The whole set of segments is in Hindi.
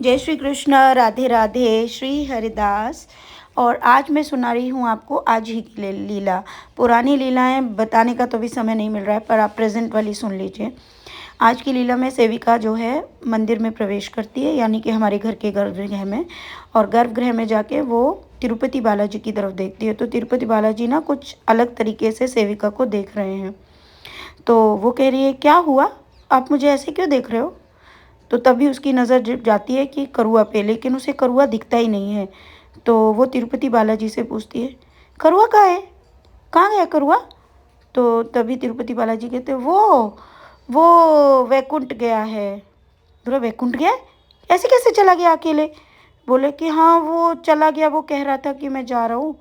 जय श्री कृष्ण, राधे राधे, श्री हरिदास। और आज मैं सुना रही हूँ आपको आज ही की लीला। पुरानी लीलाएं बताने का तो भी समय नहीं मिल रहा है, पर आप प्रेजेंट वाली सुन लीजिए। आज की लीला में सेविका जो है मंदिर में प्रवेश करती है, यानी कि हमारे घर के गर्भगृह में। और गर्भगृह में जाके वो तिरुपति बालाजी की तरफ देखती है, तो तिरुपति बालाजी ना कुछ अलग तरीके से सेविका को देख रहे हैं। तो वो कह रही है, क्या हुआ, आप मुझे ऐसे क्यों देख रहे हो? तो तभी उसकी नज़र जाती है कि करुआ पे, लेकिन उसे करुआ दिखता ही नहीं है। तो वो तिरुपति बालाजी से पूछती है, करुआ कहाँ है, कहाँ गया करुआ? तो तभी तिरुपति बालाजी कहते हैं, वो वैकुंठ गया है। बोला, वैकुंठ गया? ऐसे कैसे चला गया अकेले? बोले कि हाँ वो चला गया, वो कह रहा था कि मैं जा रहा हूँ,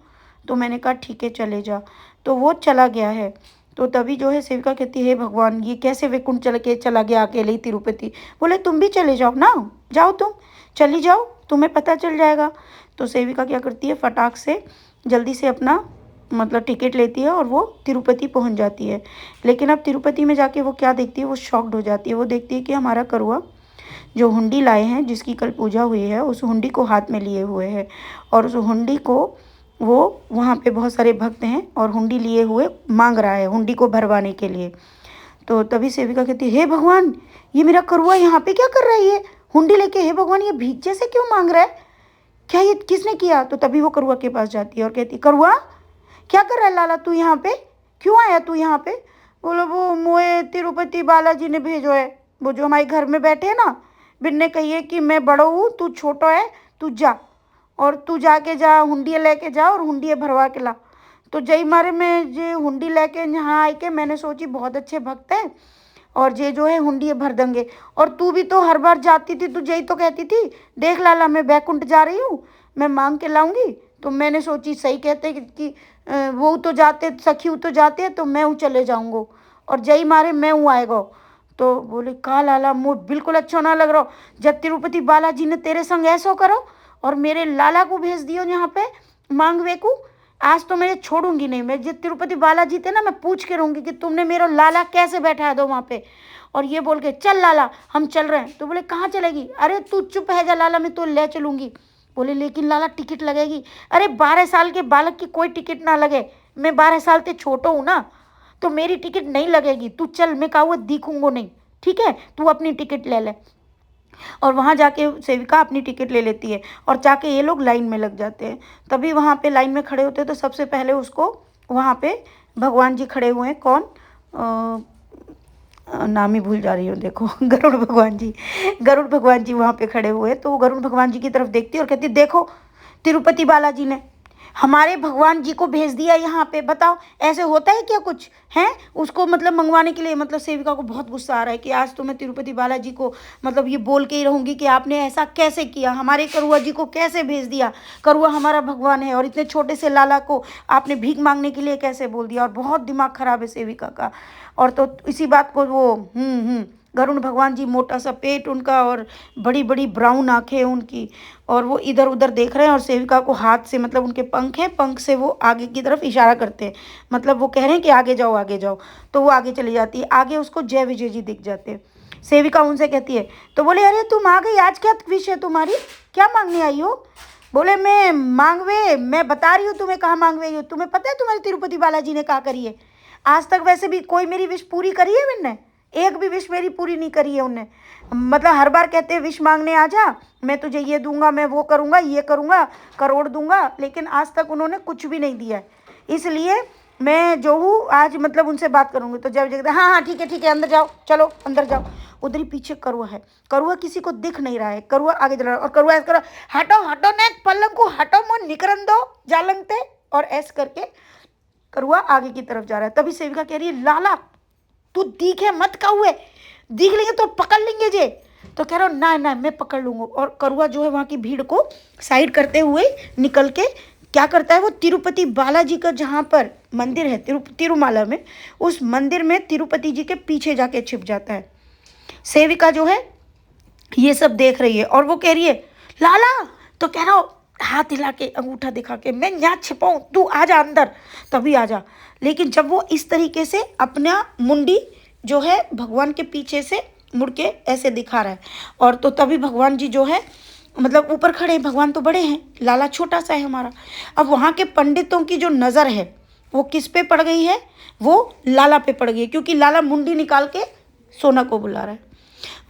तो मैंने कहा ठीक है चले जा, तो वो चला गया है। तो तभी जो है सेविका कहती है, हे भगवान, ये कैसे वैकुंठ चला गया अकेले ही तिरुपति? बोले, तुम भी चले जाओ ना, जाओ तुम चली जाओ, तुम्हें पता चल जाएगा। तो सेविका क्या करती है, फटाक से जल्दी से अपना मतलब टिकट लेती है और वो तिरुपति पहुंच जाती है। लेकिन अब तिरुपति में जाके वो क्या देखती है, वो शॉक्ड हो जाती है। वो देखती है कि हमारा करुआ जो हुंडी लाए हैं, जिसकी कल पूजा हुई है, उस हुंडी को हाथ में लिए हुए है। और उस हुंडी को वो वहाँ पे बहुत सारे भक्त हैं और हुंडी लिए हुए मांग रहा है, हुंडी को भरवाने के लिए। तो तभी सेविका कहती है, हे भगवान, ये मेरा करुआ यहाँ पे क्या कर रहा है, ये हुंडी लेके? हे भगवान, ये भीख जैसे क्यों मांग रहा है, क्या ये किसने किया? तो तभी वो करुआ के पास जाती है और कहती, करुआ क्या कर रहा है लाला, तू यहाँ पे क्यों आया, तू यहाँ पे? बोलो, वो मोए तिरुपति बालाजी ने भेजो है, वो जो हमारे घर में बैठे हैं ना, बिन्ने कहिए कि मैं बड़ो हूँ, तू छोटो है, तू जा, और तू जाके जा, हुंडिया लेके जा और हुंडिया भरवा के ला। तो जय मारे मैं जे हुंडी लेके यहाँ आई के मैंने सोची बहुत अच्छे भक्त है और ये जो है हुंडी भर देंगे। और तू भी तो हर बार जाती थी, तू यही तो कहती थी, देख लाला मैं बैकुंठ जा रही हूँ, मैं मांग के लाऊंगी। तो मैंने सोची सही कहते कि वो तो जाते, सखी तो जाते हैं, तो मैं हूँ चले जाऊँगो, और जय मारे मैं हूँ आएगा। तो बोले, का लाला, मुझ बिल्कुल अच्छा ना लग रहा, जब तिरुपति बालाजी ने तेरे संग ऐसा करो और मेरे लाला को भेज दियो यहाँ पे मांगवे को, आज तो मैं ये छोड़ूंगी नहीं। मैं जिस तिरुपति बालाजी थे ना, मैं पूछ के रहूंगी कि तुमने मेरा लाला कैसे बैठा दो वहाँ पे। और ये बोल के, चल लाला हम चल रहे हैं। तो बोले, कहाँ चलेगी? अरे तू चुप है जा लाला, मैं तो ले चलूंगी। बोले, लेकिन लाला टिकट लगेगी। अरे 12 साल के बालक की कोई टिकट ना लगे, मैं 12 साल से छोटा हूँ ना, तो मेरी टिकट नहीं लगेगी, तू चल, मैं कहा हुआ दिखूंगा नहीं, ठीक है, तू अपनी टिकट ले ले। और वहाँ जाके सेविका अपनी टिकट ले लेती है और जाके ये लोग लाइन में लग जाते हैं। तभी वहाँ पे लाइन में खड़े होते हैं, तो सबसे पहले उसको वहाँ पे भगवान जी खड़े हुए हैं, कौन, नाम ही भूल जा रही हूँ, देखो गरुड़ भगवान जी, गरुड़ भगवान जी वहाँ पे खड़े हुए हैं। तो वो गरुड़ भगवान जी की तरफ देखती है और कहती, देखो तिरुपति बालाजी ने हमारे भगवान जी को भेज दिया यहाँ पे, बताओ ऐसे होता है क्या कुछ है? उसको मतलब मंगवाने के लिए, मतलब सेविका को बहुत गुस्सा आ रहा है कि आज तो मैं तिरुपति बालाजी को मतलब ये बोल के ही रहूँगी कि आपने ऐसा कैसे किया, हमारे करुआ जी को कैसे भेज दिया, करुआ हमारा भगवान है और इतने छोटे से लाला को आपने भीख मांगने के लिए कैसे बोल दिया। और बहुत दिमाग खराब है सेविका का। और तो इसी बात को वो गरुड़ भगवान जी, मोटा सा पेट उनका और बड़ी बड़ी ब्राउन आंखें उनकी, और वो इधर उधर देख रहे हैं और सेविका को हाथ से, मतलब उनके पंख हैं, पंख से वो आगे की तरफ इशारा करते हैं, मतलब वो कह रहे हैं कि आगे जाओ आगे जाओ। तो वो आगे चली जाती है, आगे उसको जय विजय जी दिख जाते हैं। सेविका उनसे कहती है, तो बोले, अरे तुम आ गई, आज क्या विश है तुम्हारी, क्या मांगने आई हो? बोले, मैं मांगवे, मैं बता रही हूँ तुम्हें कहाँ मांगवे हो, तुम्हें पता है तुम्हारे तिरुपति बालाजी ने क्या करी है? आज तक वैसे भी कोई मेरी विश पूरी करी है मैंने? एक भी विश मेरी पूरी नहीं करी है उनने। मतलब हर बार कहते हैं विश मांगने आ जा, मैं तुझे ये दूंगा, मैं वो करूंगा, ये करूंगा, करोड़ दूंगा, लेकिन आज तक उन्होंने कुछ भी नहीं दिया है। इसलिए मैं जो हूँ आज मतलब उनसे बात करूंगी। तो जब जगह, हाँ हाँ ठीक है, अंदर जाओ, चलो अंदर जाओ। उधर ही पीछे करुआ है, करुआ किसी को दिख नहीं रहा है, करुआ आगे चल रहा है और करुआ ऐसा कर, हटो हटो ने पलंग को हटो, मुँह निकरन दो जालंगते, और ऐसे करके करुआ आगे की तरफ जा रहा है। तभी सेविका कह रही है, लाला तू दिखे मत का हुए, दिख लेंगे तो पकड़ लेंगे जे। तो कह रहा हूँ ना ना मैं पकड़ लूँगा। और करुआ जो है वहाँ की भीड़ को साइड करते हुए निकल के क्या करता है, वो तिरुपति बालाजी का जहाँ पर मंदिर है तिरुमाला में, उस मंदिर में तिरुपति जी के पीछे जाके छिप जाता है। सेविका जो है ये सब देख रही है और वो कह रही है, लाला, तो कह रहा हूँ हाथ हिला के अंगूठा दिखा के, मैं यहाँ छिपाऊँ, तू आ जा अंदर, तभी आ जा। लेकिन जब वो इस तरीके से अपना मुंडी जो है भगवान के पीछे से मुड़ के ऐसे दिखा रहा है। और तो तभी भगवान जी जो है मतलब ऊपर खड़े हैं, भगवान तो बड़े हैं, लाला छोटा सा है हमारा। अब वहाँ के पंडितों की जो नज़र है वो किस पे पड़ गई है, वो लाला पे पड़ गई है, क्योंकि लाला मुंडी निकाल के सोना को बुला रहा है।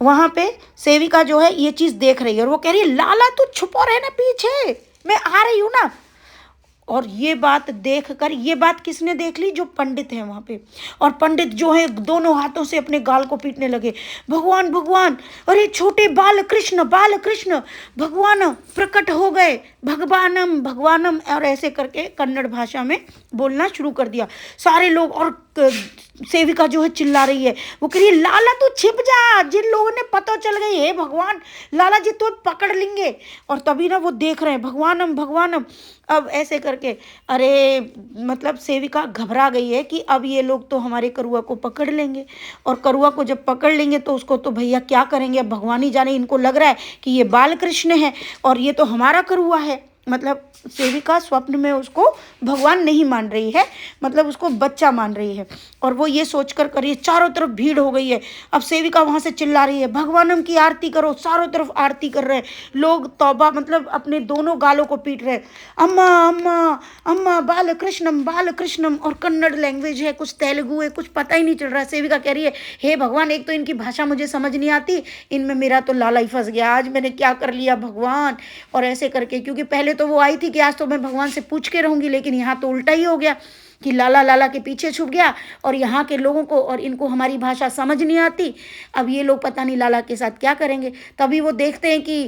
वहाँ पे सेविका जो है ये चीज़ देख रही है और वो कह रही है लाला तू छुपो रहना पीछे, मैं आ रही हूँ ना। और ये बात देखकर, ये बात किसने देख ली, जो पंडित हैं वहाँ पे। और पंडित जो है दोनों हाथों से अपने गाल को पीटने लगे, भगवान भगवान, अरे छोटे बाल कृष्ण भगवान प्रकट हो गए, भगवानम भगवानम, और ऐसे करके कन्नड़ भाषा में बोलना शुरू कर दिया सारे लोग। और सेविका जो है चिल्ला रही है, वो कह रही है लाला तू छिप जा, जिन लोगों ने पता चल गई है भगवान लाला जी तो पकड़ लेंगे। और तभी ना वो देख रहे हैं भगवानम भगवानम, अब ऐसे करके अरे मतलब सेविका घबरा गई है कि अब ये लोग तो हमारे करुआ को पकड़ लेंगे, और करुआ को जब पकड़ लेंगे तो उसको तो भैया क्या करेंगे, अब भगवान ही जाने। इनको लग रहा है कि ये बाल कृष्ण है और ये तो हमारा करुआ है, मतलब सेविका स्वप्न में उसको भगवान नहीं मान रही है, मतलब उसको बच्चा मान रही है। और वो ये सोचकर कर रही है, चारों तरफ भीड़ हो गई है। अब सेविका वहाँ से चिल्ला रही है भगवानम की आरती करो, चारों तरफ आरती कर रहे हैं लोग, तौबा मतलब अपने दोनों गालों को पीट रहे हैं, अम्मा अम्मा अम्मा बाल कृष्णम। और कन्नड़ लैंग्वेज है, कुछ तेलुगु है, कुछ पता ही नहीं चल रहा है। सेविका कह रही है हे भगवान, एक तो इनकी भाषा मुझे समझ नहीं आती, इनमें मेरा तो लाला ही फंस गया, आज मैंने क्या कर लिया भगवान। और ऐसे करके, क्योंकि पहले तो वो आई थी कि आज तो मैं भगवान से पूछ के रहूंगी, लेकिन यहाँ तो उल्टा ही हो गया कि लाला लाला के पीछे छुप गया, और यहाँ के लोगों को और इनको हमारी भाषा समझ नहीं आती। अब ये लोग पता नहीं लाला के साथ क्या करेंगे। तभी वो देखते हैं कि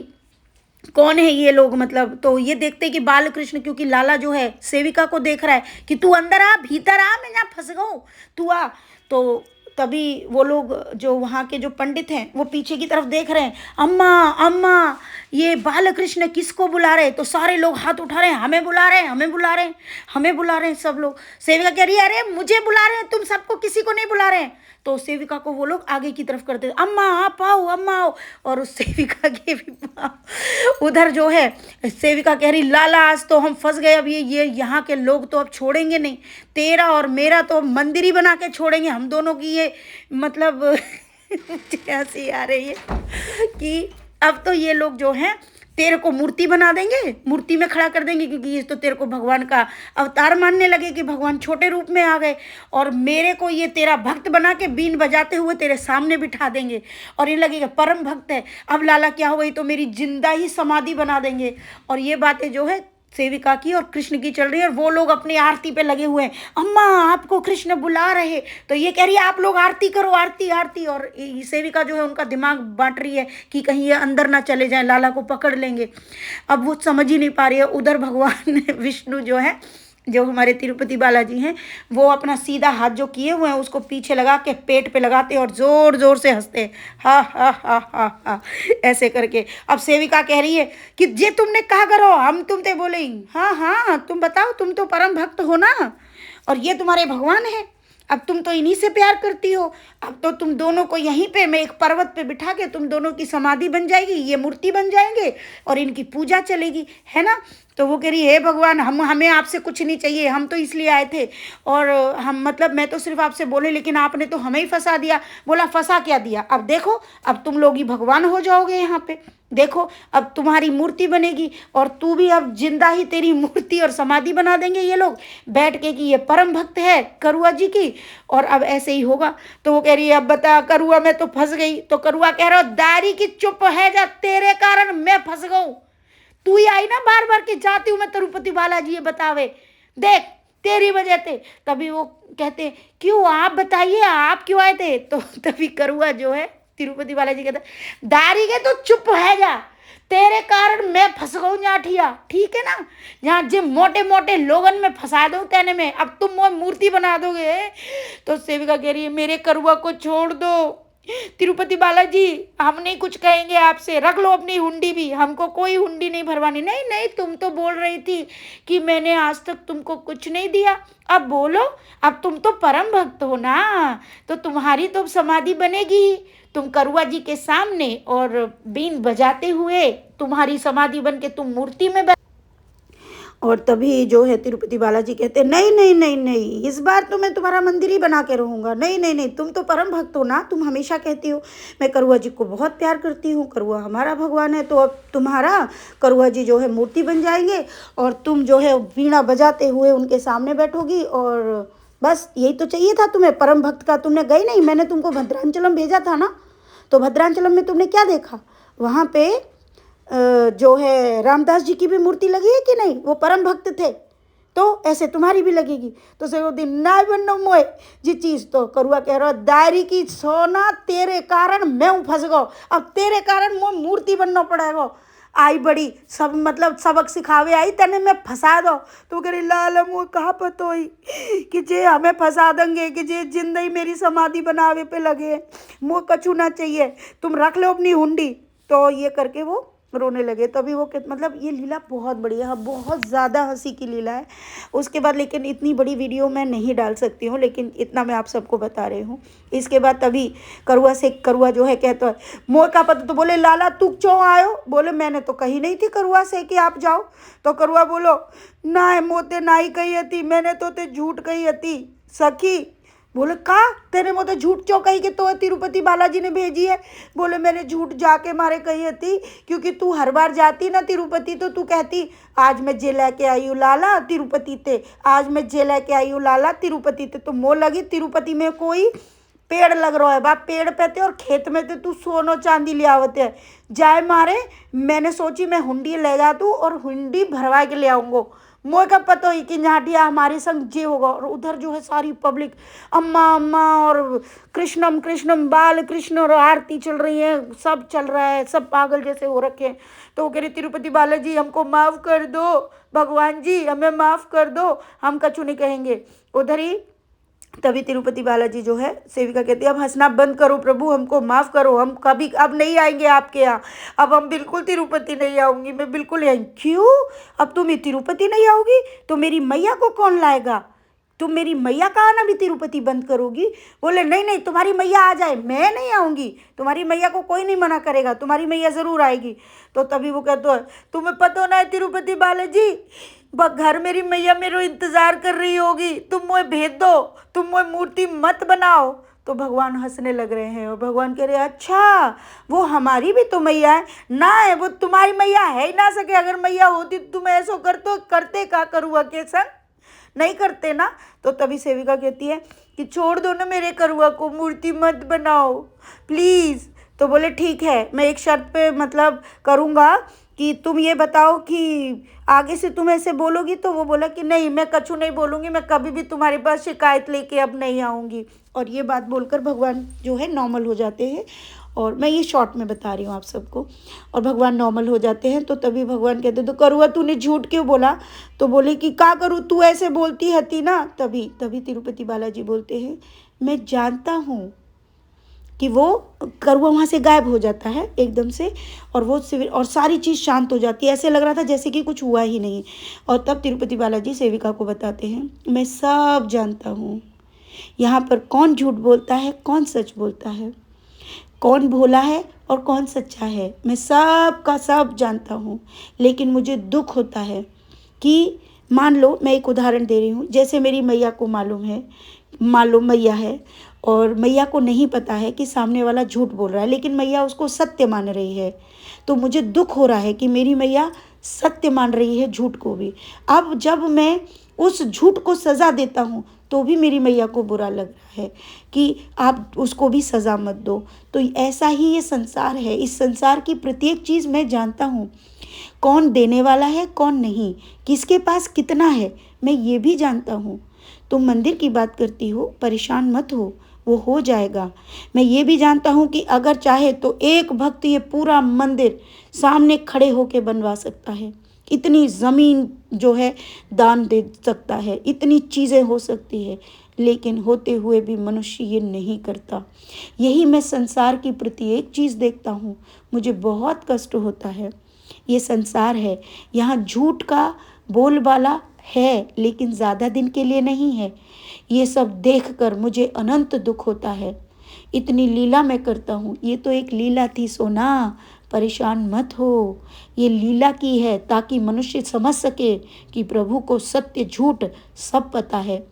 कौन है ये लोग, मतलब तो ये देखते हैं कि बाल कृष्ण, क्योंकि लाला जो है सेविका को देख रहा है कि तू अंदर आ, भीतर आ, मैं यहाँ फंस गऊँ, तू आ। तो तभी वो लोग जो वहाँ के जो पंडित हैं वो पीछे की तरफ देख रहे हैं, अम्मा अम्मा ये बाल कृष्ण किसको बुला रहे हैं। तो सारे लोग हाथ उठा रहे हैं, हमें बुला रहे हैं, हमें बुला रहे हैं, हमें बुला रहे हैं सब लोग। सेविका कह रही है अरे मुझे बुला रहे हैं, तुम सबको किसी को नहीं बुला रहे हैं। तो सेविका को वो लोग आगे की तरफ करते, अम्मा आप आओ, अम्मा आओ। और उस सेविका के भी उधर जो है सेविका कह रही लाला आज तो हम फंस गए, अब ये यहाँ के लोग तो अब छोड़ेंगे नहीं, तेरा और मेरा तो मंदिर ही बना के छोड़ेंगे हम दोनों की, ये मतलब मुझे हंसी आ रही है कि अब तो ये लोग जो हैं तेरे को मूर्ति बना देंगे, मूर्ति में खड़ा कर देंगे, क्योंकि ये तो तेरे को भगवान का अवतार मानने लगे कि भगवान छोटे रूप में आ गए, और मेरे को ये तेरा भक्त बना के बीन बजाते हुए तेरे सामने बिठा देंगे, और ये लगेगा परम भक्त है। अब लाला क्या हो गई, तो मेरी जिंदा ही समाधि बना देंगे। और ये बातें जो है सेविका की और कृष्ण की चल रही है, और वो लोग अपनी आरती पे लगे हुए हैं, अम्मा आपको कृष्ण बुला रहे। तो ये कह रही है आप लोग आरती करो, आरती आरती। और सेविका जो है उनका दिमाग बांट रही है कि कहीं ये अंदर ना चले जाएं, लाला को पकड़ लेंगे। अब वो समझ ही नहीं पा रही है। उधर भगवान विष्णु जो है, जो हमारे तिरुपति बालाजी हैं, वो अपना सीधा हाथ जो किए हुए हैं उसको पीछे लगा के पेट पे लगाते और जोर जोर से हंसते हैं, हा हा हा हा हा ऐसे करके। अब सेविका कह रही है कि जे तुमने कहा करो, हम तुमसे बोले हाँ हाँ तुम बताओ, तुम तो परम भक्त हो ना, और ये तुम्हारे भगवान है, अब तुम तो इन्हीं से प्यार करती हो, अब तो तुम दोनों को यहीं पे मैं एक पर्वत पे बिठा के तुम दोनों की समाधि बन जाएगी, ये मूर्ति बन जाएंगे और इनकी पूजा चलेगी, है ना। तो वो कह रही हे भगवान, हमें आपसे कुछ नहीं चाहिए, हम तो इसलिए आए थे, और हम मतलब मैं तो सिर्फ आपसे बोले, लेकिन आपने तो हमें ही फंसा दिया। बोला फंसा क्या दिया, अब देखो अब तुम लोग ही भगवान हो जाओगे यहाँ पे, देखो अब तुम्हारी मूर्ति बनेगी, और तू भी अब जिंदा ही तेरी मूर्ति और समाधि बना देंगे ये लोग बैठ के कि ये परम भक्त है करुआ जी की, और अब ऐसे ही होगा। तो वो कह रही है अब बता करुआ, मैं तो फंस गई। तो करुआ कह रहा दारी की चुप है जा, तेरे कारण मैं फंस गऊँ, तू ही आई ना बार बार कि जाती हूँ मैं तिरुपति बालाजी, ये बतावे देख तेरी वजह से। तभी वो कहते क्यों, आप बताइए आप क्यों आए थे। तो तभी करुआ जो है तिरुपति बालाजी कहता दारी के तो चुप है जा, तेरे कारण मैं फंस गऊँ जाठिया, ठीक है ना, यहाँ जिन मोटे मोटे लोगन में फंसा दूँ तेने में, अब तुम वो मूर्ति बना दोगे। तो सेविका कह रही है मेरे करुआ को छोड़ दो तिरुपति बालाजी, हम नहीं कुछ कहेंगे आपसे, रख लो अपनी हुंडी भी, हमको कोई हुंडी नहीं भरवानी। नहीं नहीं, तुम तो बोल रही थी कि मैंने आज तक तुमको कुछ नहीं दिया, अब बोलो, अब तुम तो परम भक्त हो ना, तो तुम्हारी तो समाधि बनेगी, तुम करुआ जी के सामने और बीन बजाते हुए तुम्हारी समाधि बन के तुम मूर्ति में और तभी जो है तिरुपति बालाजी कहते नहीं नहीं नहीं नहीं, इस बार तो मैं तुम्हारा मंदिर ही बना के रहूँगा। नहीं नहीं नहीं, तुम तो परम भक्त हो ना, तुम हमेशा कहती हो मैं करुआ जी को बहुत प्यार करती हूँ, करुआ हमारा भगवान है, तो अब तुम्हारा करुआ जी जो है मूर्ति बन जाएंगे और तुम जो है वीणा बजाते हुए उनके सामने बैठोगी। और बस यही तो चाहिए था तुम्हें, परम भक्त का। तुमने गई नहीं, मैंने तुमको भद्रांचलम भेजा था ना, तो भद्रांचलम में तुमने क्या देखा? वहाँ पे जो है रामदास जी की भी मूर्ति लगी है कि नहीं? वो परम भक्त थे, तो ऐसे तुम्हारी भी लगेगी। तो से वो दिन ना बनो मोए जी चीज़। तो करुआ कह रहा दायरी की सोना, तेरे कारण मैं फंस गो, अब तेरे कारण वो मूर्ति बनना पड़ेगा। आई बड़ी सब मतलब सबक सिखावे आई, तने मैं फंसा दो। तो कह रही लाल मुँह कहाँ पतो हुई कि जे हमें फंसा देंगे, कि जे जिंदगी मेरी समाधि बनावे पे लगे, मुँह कछू ना चाहिए, तुम रख लो अपनी हुंडी। तो ये करके वो रोने लगे। तभी वो मतलब ये लीला बहुत बढ़िया है, बहुत ज़्यादा हंसी की लीला है। उसके बाद लेकिन इतनी बड़ी वीडियो मैं नहीं डाल सकती हूँ, लेकिन इतना मैं आप सबको बता रही हूँ। इसके बाद तभी करुआ जो है कहता है मोर का पता। तो बोले लाला तू क्यों आयो? बोले मैंने तो कही नहीं थी करुआ से कि आप जाओ। तो करुआ बोलो ना मोते ना ही कही थी, मैंने तो ते झूठ कही थी सखी। बोले का तेरे मुँह तो झूठ क्यों कही कि तो तिरुपति बालाजी ने भेजी है? बोले मैंने झूठ जाके मारे कही थी, क्योंकि तू हर बार जाती ना तिरुपति तो तू कहती आज मैं जे लेके आई हूँ लाला तिरुपति ते, आज मैं जे लेके आई हूँ लाला तिरुपति ते। तो मोह लगी तिरुपति में कोई पेड़ लग रहा है बाप, पेड़ पे थे और खेत में थे, तू सोनो चांदी ले आवते है जाए मारे। मैंने सोची मैं हुंडी ले जा तू और हुंडी भरवा के ले आऊँगो। मोह का पता ही कि झाटिया हमारे संग जे होगा। और उधर जो है सारी पब्लिक अम्मा अम्मा और कृष्णम कृष्णम बाल कृष्ण और आरती चल रही है, सब चल रहा है, सब पागल जैसे हो रखे हैं। तो वो कह रही तिरुपति बालाजी हमको माफ़ कर दो, भगवान जी हमें माफ़ कर दो, हम कछु नहीं कहेंगे। उधर ही तभी तिरुपति बालाजी जो है सेविका कहती है अब हंसना बंद करो प्रभु, हमको माफ़ करो, हम कभी अब नहीं आएंगे आपके यहाँ, अब हम बिल्कुल तिरुपति नहीं आऊँगी, मैं बिल्कुल नहीं। क्यों? अब तुम तिरुपति नहीं आओगी तो मेरी मैया को कौन लाएगा? तुम मेरी मैया का आना भी तिरुपति बंद करोगी? बोले नहीं नहीं, तुम्हारी मैया आ जाए, मैं नहीं आऊँगी, तुम्हारी मैया को कोई नहीं मना करेगा, तुम्हारी मैया ज़रूर आएगी। तो तभी वो कहते हैं तुम्हें पता ना है तिरुपति बालाजी, घर मेरी मैया मेरे इंतज़ार कर रही होगी, तुम मुझे भेज दो, तुम मुझे मूर्ति मत बनाओ। तो भगवान हंसने लग रहे हैं और भगवान कह रहे हैं अच्छा वो हमारी भी तो मैया है ना, है वो तुम्हारी मैया है ही ना सके, अगर मैया होती तो तुम ऐसा करते का करुआ के संग नहीं करते ना। तो तभी सेविका कहती है कि छोड़ दो ना मेरे करुआ को, मूर्ति मत बनाओ प्लीज़। तो बोले ठीक है, मैं एक शर्त पे मतलब करूँगा कि तुम ये बताओ कि आगे से तुम ऐसे बोलोगी। तो वो बोला कि नहीं मैं कछु नहीं बोलूँगी, मैं कभी भी तुम्हारे पास शिकायत लेके अब नहीं आऊँगी। और ये बात बोलकर भगवान जो है नॉर्मल हो जाते हैं, और मैं ये शॉर्ट में बता रही हूँ आप सबको। और भगवान नॉर्मल हो जाते हैं। तो तभी भगवान कहते तो करुआ तूने झूठ क्यों बोला? तो बोले कि का करूँ, तू ऐसे बोलती हती ना। तभी तिरुपति बालाजी बोलते हैं मैं जानता हूँ कि वो करुआ वहाँ से गायब हो जाता है एकदम से, और वो और सारी चीज़ शांत हो जाती है, ऐसे लग रहा था जैसे कि कुछ हुआ ही नहीं। और तब तिरुपति बालाजी सेविका को बताते हैं मैं सब जानता हूँ, यहाँ पर कौन झूठ बोलता है कौन सच बोलता है, कौन भोला है और कौन सच्चा है, मैं सब का सब जानता हूँ। लेकिन मुझे दुख होता है कि मान लो मैं एक उदाहरण दे रही हूँ, जैसे मेरी मैया को मालूम मैया है और मैया को नहीं पता है कि सामने वाला झूठ बोल रहा है, लेकिन मैया उसको सत्य मान रही है। तो मुझे दुख हो रहा है कि मेरी मैया सत्य मान रही है झूठ को भी। अब जब मैं उस झूठ को सज़ा देता हूँ तो भी मेरी मैया को बुरा लग रहा है कि आप उसको भी सज़ा मत दो। तो ऐसा ही ये संसार है, इस संसार की प्रत्येक चीज़ मैं जानता हूँ, कौन देने वाला है कौन नहीं, किसके पास कितना है मैं ये भी जानता हूँ। तुम मंदिर की बात करती हो, परेशान मत हो, वो हो जाएगा। मैं ये भी जानता हूँ कि अगर चाहे तो एक भक्त ये पूरा मंदिर सामने खड़े होके बनवा सकता है, इतनी ज़मीन जो है दान दे सकता है, इतनी चीज़ें हो सकती है, लेकिन होते हुए भी मनुष्य ये नहीं करता। यही मैं संसार की प्रत्येक चीज़ देखता हूँ, मुझे बहुत कष्ट होता है। ये संसार है, यहाँ झूठ का बोलबाला है, लेकिन ज़्यादा दिन के लिए नहीं है। ये सब देखकर मुझे अनंत दुख होता है। इतनी लीला मैं करता हूँ, ये तो एक लीला थी सोना, परेशान मत हो। ये लीला की है ताकि मनुष्य समझ सके कि प्रभु को सत्य झूठ सब पता है,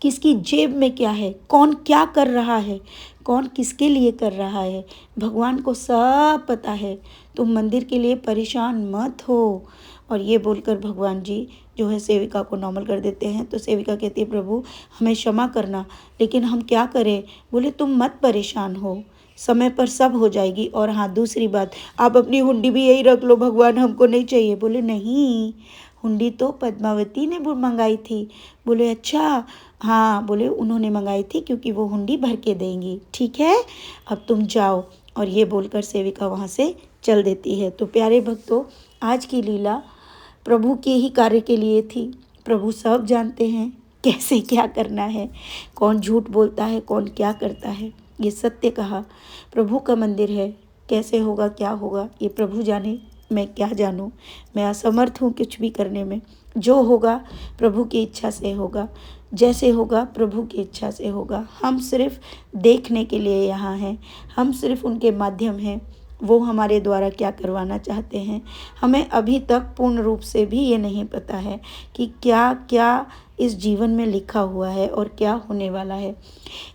किसकी जेब में क्या है, कौन क्या कर रहा है, कौन किसके लिए कर रहा है, भगवान को सब पता है। तुम मंदिर के लिए परेशान मत हो। और ये बोलकर भगवान जी जो है सेविका को नॉर्मल कर देते हैं। तो सेविका कहती है, प्रभु हमें क्षमा करना, लेकिन हम क्या करें। बोले, तुम मत परेशान हो, समय पर सब हो जाएगी। और हाँ, दूसरी बात, आप अपनी हुंडी भी यही रख लो, भगवान हमको नहीं चाहिए। बोले, नहीं, हुंडी तो पद्मावती ने मंगाई थी। बोले, अच्छा हाँ। बोले, उन्होंने मंगाई थी क्योंकि वो हुंडी भर के देंगी। ठीक है, अब तुम जाओ। और ये बोलकर सेविका वहाँ से चल देती है। तो प्यारे भक्तों, आज की लीला प्रभु के ही कार्य के लिए थी। प्रभु सब जानते हैं कैसे क्या करना है, कौन झूठ बोलता है, कौन क्या करता है। ये सत्य कहा, प्रभु का मंदिर है, कैसे होगा क्या होगा ये प्रभु जाने, मैं क्या जानूँ। मैं असमर्थ हूँ कुछ भी करने में। जो होगा प्रभु की इच्छा से होगा, जैसे होगा प्रभु की इच्छा से होगा। हम सिर्फ देखने के लिए यहाँ हैं, हम सिर्फ उनके माध्यम हैं। वो हमारे द्वारा क्या करवाना चाहते हैं, हमें अभी तक पूर्ण रूप से भी ये नहीं पता है कि क्या क्या इस जीवन में लिखा हुआ है और क्या होने वाला है।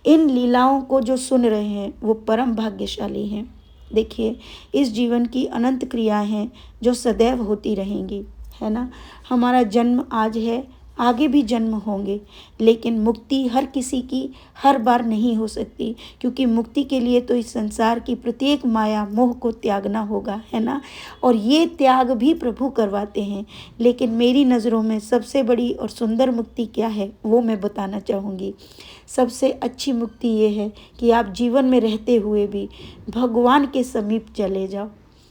इन लीलाओं को जो सुन रहे हैं वो परम भाग्यशाली हैं। देखिए, इस जीवन की अनंत क्रियाएं हैं जो सदैव होती रहेंगी, है ना। हमारा जन्म आज है, आगे भी जन्म होंगे, लेकिन मुक्ति हर किसी की हर बार नहीं हो सकती, क्योंकि मुक्ति के लिए तो इस संसार की प्रत्येक माया मोह को त्यागना होगा, है ना। और ये त्याग भी प्रभु करवाते हैं। लेकिन मेरी नज़रों में सबसे बड़ी और सुंदर मुक्ति क्या है वो मैं बताना चाहूँगी। सबसे अच्छी मुक्ति ये है कि आप जीवन में रहते हुए भी भगवान के समीप चले जाओ।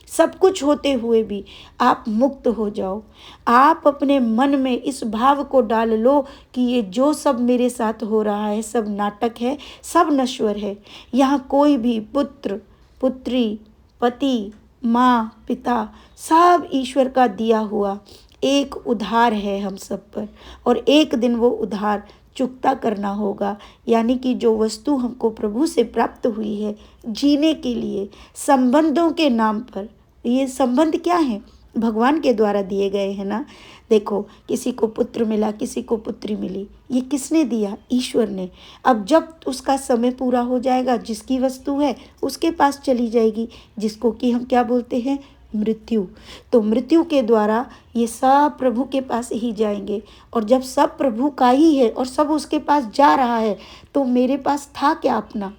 सब कुछ होते हुए भी आप मुक्त हो जाओ। आप अपने मन में इस भाव को डाल लो कि ये जो सब मेरे साथ हो रहा है सब नाटक है, सब नश्वर है। यहाँ कोई भी पुत्र पुत्री, पति, माँ, पिता, सब ईश्वर का दिया हुआ एक उधार है हम सब पर, और एक दिन वो उधार चुकता करना होगा। यानी कि जो वस्तु हमको प्रभु से प्राप्त हुई है जीने के लिए, संबंधों के नाम पर, ये संबंध क्या है, भगवान के द्वारा दिए गए हैं ना। देखो, किसी को पुत्र मिला, किसी को पुत्री मिली, ये किसने दिया, ईश्वर ने। अब जब उसका समय पूरा हो जाएगा, जिसकी वस्तु है उसके पास चली जाएगी, जिसको कि हम क्या बोलते हैं, मृत्यु। तो मृत्यु के द्वारा ये सब प्रभु के पास ही जाएंगे। और जब सब प्रभु का ही है और सब उसके पास जा रहा है, तो मेरे पास था क्या अपना,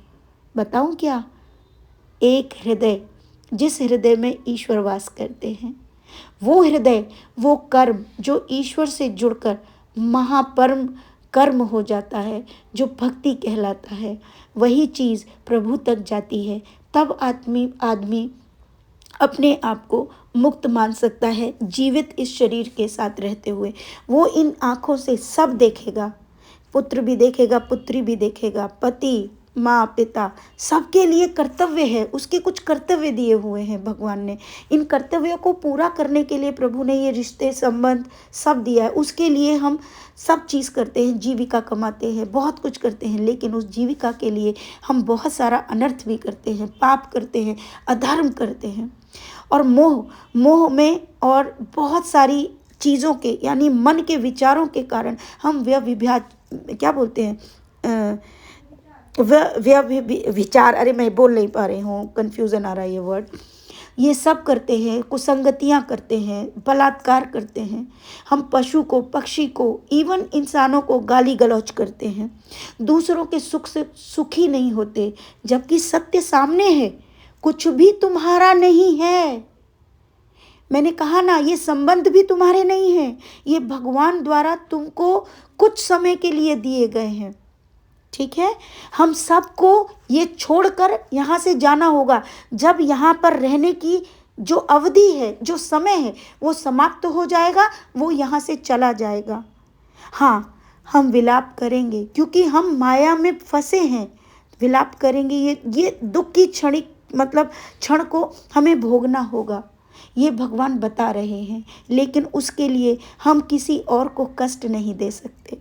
बताऊं क्या, एक हृदय। जिस हृदय में ईश्वर वास करते हैं, वो हृदय, वो कर्म जो ईश्वर से जुड़कर महापरम कर्म हो जाता है, जो भक्ति कहलाता है, वही चीज़ प्रभु तक जाती है। तब आदमी अपने आप को मुक्त मान सकता है, जीवित इस शरीर के साथ रहते हुए। वो इन आँखों से सब देखेगा, पुत्र भी देखेगा, पुत्री भी देखेगा, पति, माँ, पिता, सबके लिए कर्तव्य है। उसके कुछ कर्तव्य दिए हुए हैं भगवान ने। इन कर्तव्यों को पूरा करने के लिए प्रभु ने ये रिश्ते संबंध सब दिया है। उसके लिए हम सब चीज़ करते हैं, जीविका कमाते हैं, बहुत कुछ करते हैं, लेकिन उस जीविका के लिए हम बहुत सारा अनर्थ भी करते हैं, पाप करते हैं, अधर्म करते हैं। और मोह में और बहुत सारी चीज़ों के, यानी मन के विचारों के कारण हम क्या बोलते हैं, विचार, अरे मैं बोल नहीं पा रही हूँ, कन्फ्यूज़न आ रहा है ये वर्ड। ये सब करते हैं, कुसंगतियाँ करते हैं, बलात्कार करते हैं, हम पशु को, पक्षी को, इवन इंसानों को गाली गलौज करते हैं, दूसरों के सुख से सुखी नहीं होते, जबकि सत्य सामने है, कुछ भी तुम्हारा नहीं है। मैंने कहा ना, ये संबंध भी तुम्हारे नहीं हैं, ये भगवान द्वारा तुमको कुछ समय के लिए दिए गए हैं। ठीक है, हम सबको ये छोड़कर यहाँ से जाना होगा। जब यहाँ पर रहने की जो अवधि है, जो समय है, वो समाप्त हो जाएगा, वो यहाँ से चला जाएगा। हाँ, हम विलाप करेंगे क्योंकि हम माया में फंसे हैं, विलाप करेंगे। ये दुख की क्षण को हमें भोगना होगा, ये भगवान बता रहे हैं। लेकिन उसके लिए हम किसी और को कष्ट नहीं दे सकते।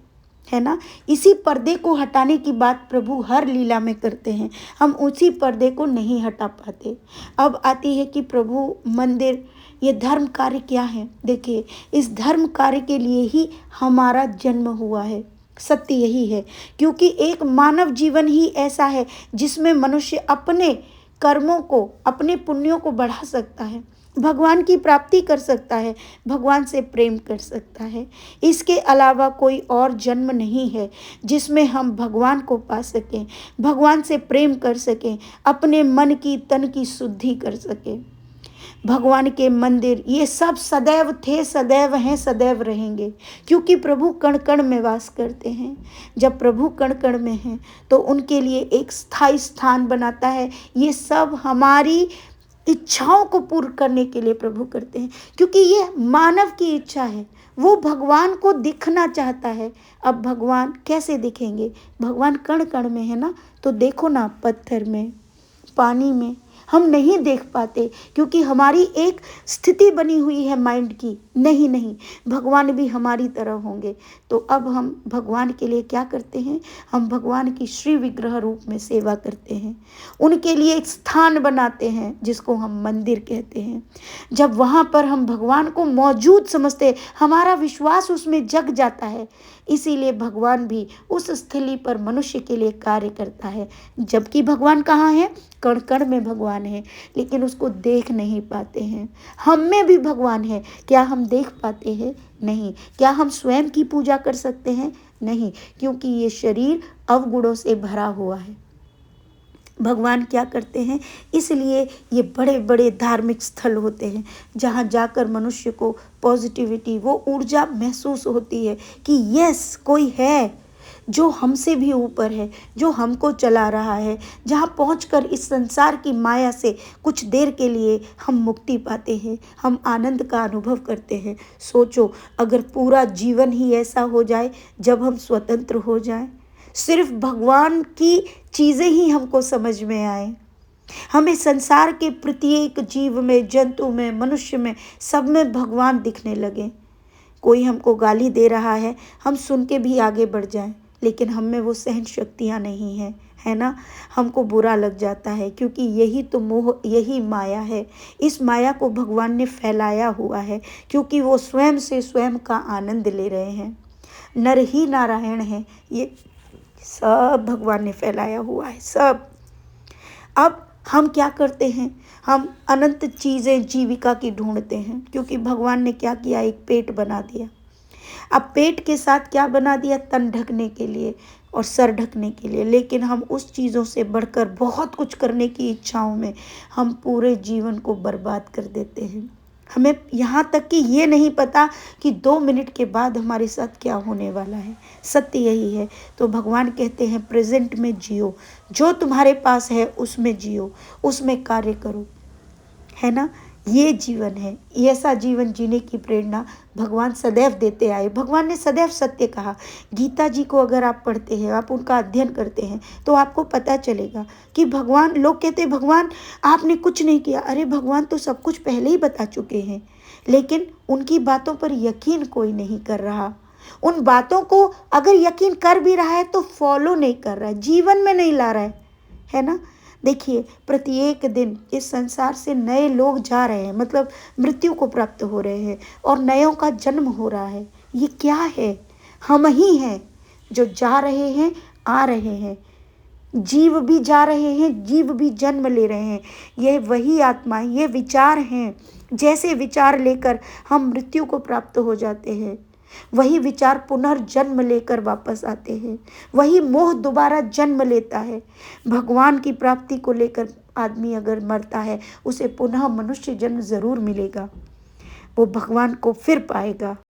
है ना। इसी पर्दे को हटाने की बात प्रभु हर लीला में करते हैं, हम उसी पर्दे को नहीं हटा पाते। अब आती है कि प्रभु मंदिर, ये धर्म कार्य क्या है। देखिए, इस धर्म कार्य के लिए ही हमारा जन्म हुआ है, सत्य यही है। क्योंकि एक मानव जीवन ही ऐसा है जिसमें मनुष्य अपने कर्मों को, अपने पुण्यों को बढ़ा सकता है, भगवान की प्राप्ति कर सकता है, भगवान से प्रेम कर सकता है। इसके अलावा कोई और जन्म नहीं है जिसमें हम भगवान को पा सकें, भगवान से प्रेम कर सकें, अपने मन की तन की शुद्धि कर सकें। भगवान के मंदिर ये सब सदैव थे, सदैव हैं, सदैव रहेंगे, क्योंकि प्रभु कण कण में वास करते हैं। जब प्रभु कण कण में हैं तो उनके लिए एक स्थायी स्थान बनाता है। ये सब हमारी इच्छाओं को पूर्ण करने के लिए प्रभु करते हैं, क्योंकि ये मानव की इच्छा है, वो भगवान को दिखना चाहता है। अब भगवान कैसे दिखेंगे, भगवान कण कण में है ना। तो देखो ना, पत्थर में, पानी में हम नहीं देख पाते, क्योंकि हमारी एक स्थिति बनी हुई है माइंड की। नहीं नहीं, भगवान भी हमारी तरह होंगे। तो अब हम भगवान के लिए क्या करते हैं, हम भगवान की श्री विग्रह रूप में सेवा करते हैं, उनके लिए एक स्थान बनाते हैं जिसको हम मंदिर कहते हैं। जब वहाँ पर हम भगवान को मौजूद समझते, हमारा विश्वास उसमें जग जाता है। इसीलिए भगवान भी उस स्थली पर मनुष्य के लिए कार्य करता है। जबकि भगवान कहाँ है, कण कण में भगवान है, लेकिन उसको देख नहीं पाते हैं। हम में भी भगवान है, क्या हम देख पाते हैं? नहीं। क्या हम स्वयं की पूजा कर सकते हैं? नहीं, क्योंकि ये शरीर अवगुणों से भरा हुआ है। भगवान क्या करते हैं, इसलिए ये बड़े बड़े धार्मिक स्थल होते हैं जहाँ जाकर मनुष्य को पॉजिटिविटी, वो ऊर्जा महसूस होती है कि यस, कोई है जो हमसे भी ऊपर है, जो हमको चला रहा है, जहाँ पहुंचकर इस संसार की माया से कुछ देर के लिए हम मुक्ति पाते हैं, हम आनंद का अनुभव करते हैं। सोचो, अगर पूरा जीवन ही ऐसा हो जाए जब हम स्वतंत्र हो जाएं, सिर्फ भगवान की चीज़ें ही हमको समझ में आए, हमें संसार के प्रत्येक जीव में, जंतु में, मनुष्य में, सब में भगवान दिखने लगे। कोई हमको गाली दे रहा है, हम सुन के भी आगे बढ़ जाएं, लेकिन हम में वो सहन शक्तियाँ नहीं हैं, है ना। हमको बुरा लग जाता है, क्योंकि यही तो मोह, यही माया है। इस माया को भगवान ने फैलाया हुआ है, क्योंकि वो स्वयं से स्वयं का आनंद ले रहे हैं। नर ही नारायण है, ये सब भगवान ने फैलाया हुआ है, सब। अब हम क्या करते हैं, हम अनंत चीज़ें जीविका की ढूंढते हैं, क्योंकि भगवान ने क्या किया, एक पेट बना दिया। अब पेट के साथ क्या बना दिया, तन ढकने के लिए और सर ढकने के लिए। लेकिन हम उस चीज़ों से बढ़कर बहुत कुछ करने की इच्छाओं में हम पूरे जीवन को बर्बाद कर देते हैं। हमें यहाँ तक कि ये नहीं पता कि 2 मिनट के बाद हमारे साथ क्या होने वाला है। सत्य यही है। तो भगवान कहते हैं प्रेजेंट में जियो, जो तुम्हारे पास है उसमें जियो, उसमें कार्य करो, है ना। ये जीवन है, ऐसा जीवन जीने की प्रेरणा भगवान सदैव देते आए। भगवान ने सदैव सत्य कहा। गीता जी को अगर आप पढ़ते हैं, आप उनका अध्ययन करते हैं, तो आपको पता चलेगा कि भगवान, लोग कहते हैं भगवान आपने कुछ नहीं किया। अरे भगवान तो सब कुछ पहले ही बता चुके हैं, लेकिन उनकी बातों पर यकीन कोई नहीं कर रहा। उन बातों को अगर यकीन कर भी रहा है तो फॉलो नहीं कर रहा है, जीवन में नहीं ला रहा है ना। देखिए, प्रत्येक दिन इस संसार से नए लोग जा रहे हैं, मतलब मृत्यु को प्राप्त हो रहे हैं, और नयों का जन्म हो रहा है। ये क्या है, हम ही हैं जो जा रहे हैं, आ रहे हैं। जीव भी जा रहे हैं, जीव भी जन्म ले रहे हैं। ये वही आत्मा, ये विचार हैं। जैसे विचार लेकर हम मृत्यु को प्राप्त हो जाते हैं, वही विचार पुनर्जन्म लेकर वापस आते हैं। वही मोह दोबारा जन्म लेता है। भगवान की प्राप्ति को लेकर आदमी अगर मरता है, उसे पुनः मनुष्य जन्म जरूर मिलेगा, वो भगवान को फिर पाएगा।